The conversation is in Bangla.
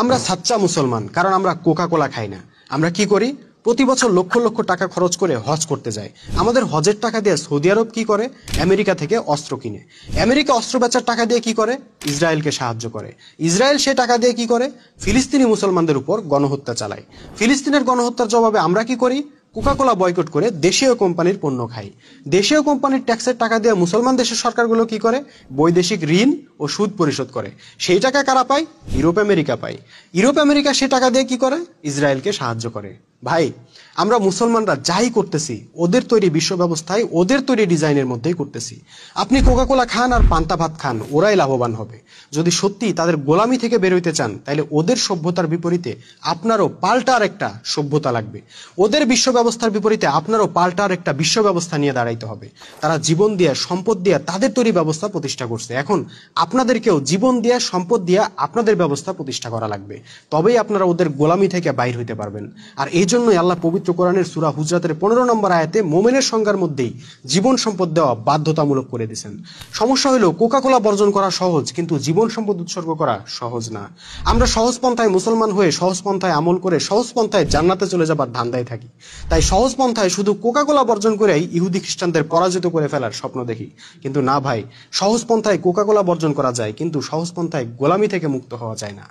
আমরা সাচ্চা মুসলমান, কারণ আমরা কোকা কোলা খাই না। আমরা কি করি? প্রতি বছর লক্ষ লক্ষ টাকা খরচ করে হজ করতে যাই। আমাদের হজের টাকা দিয়ে সৌদি আরব কি করে? আমেরিকা থেকে অস্ত্র কিনে। আমেরিকা অস্ত্র বেচার টাকা দিয়ে কি করে? ইসরায়েলকে সাহায্য করে। ইসরায়েল সে টাকা দিয়ে কি করে? ফিলিস্তিনি মুসলমানদের উপর গণহত্যা চালায়। ফিলিস্তিনের গণহত্যার জবাবে আমরা কি করি? কোকা কোলা বয়কট করে দেশীয় কোম্পানির পণ্য খাই। দেশীয় কোম্পানির ট্যাক্সের টাকা দিয়ে মুসলমান দেশের সরকারগুলো কি করে? বৈদেশিক ঋণ ও সুদ পরিশোধ করে। সেই টাকা কারা পায়? ইউরোপ আমেরিকা পায়। ইউরোপ আমেরিকা সে টাকা দিয়ে কি করে? ইসরায়েলকে সাহায্য করে। ভাই, আমরা মুসলমানরা যাই করতেছি ওদের তৈরি বিশ্ব ব্যবস্থায়, ওদের তৈরি ডিজাইনের মধ্যেই করতেছি। আপনি কোকা কোলা খান আর পান্তা ভাত খান, ওরাই লাভবান হবে। যদি সত্যি তাদের গোলামি থেকে বের হইতে চান, তাহলে ওদের সভ্যতার বিপরীতে আপনারও পাল্টা আর একটা সভ্যতা লাগবে। ওদের বিশ্ব ব্যবস্থার বিপরীতে আপনারও পাল্টা আর একটা বিশ্ব ব্যবস্থা নিয়ে দাঁড়াইতে হবে। তারা জীবন দিয়ে, সম্পদ দিয়ে তাদের তৈরি ব্যবস্থা প্রতিষ্ঠা করছে। এখন আপনাদেরকেও জীবন দিয়ে, সম্পদ দিয়ে আপনাদের ব্যবস্থা প্রতিষ্ঠা করা লাগবে। তবেই আপনারা ওদের গোলামি থেকে বাইর হইতে পারবেন। আর এই জন্যই আল্লাহ পবিত্র কোরআনের সূরা হুজরাতের 15 নম্বর আয়াতে মুমিনের সংজ্ঞার মধ্যেই জীবন সম্পদ দেওয়া বাধ্যতামূলক করে দিয়েছেন। সমস্যা হলো কোকা কোলা বর্জন করা সহজ, কিন্তু জীবন সম্পদ উৎসর্গ করা সহজ না। আমরা সহজ পন্থায় মুসলমান হয়ে, সহজ পন্থায় আমল করে, সহজ পন্থায় জান্নাতে চলে যাবার ধান্দায় থাকি। তাই সহজ পন্থায় শুধু কোকা কোলা বর্জন করেই ইহুদি খ্রিস্টানদের পরাজিত করে ফেলার স্বপ্ন দেখি। কিন্তু না ভাই, সহজ পন্থায় কোকা কোলা বর্জন করা যায়, কিন্তু সহজ পন্থায় গোলামি থেকে মুক্ত হওয়া যায় না।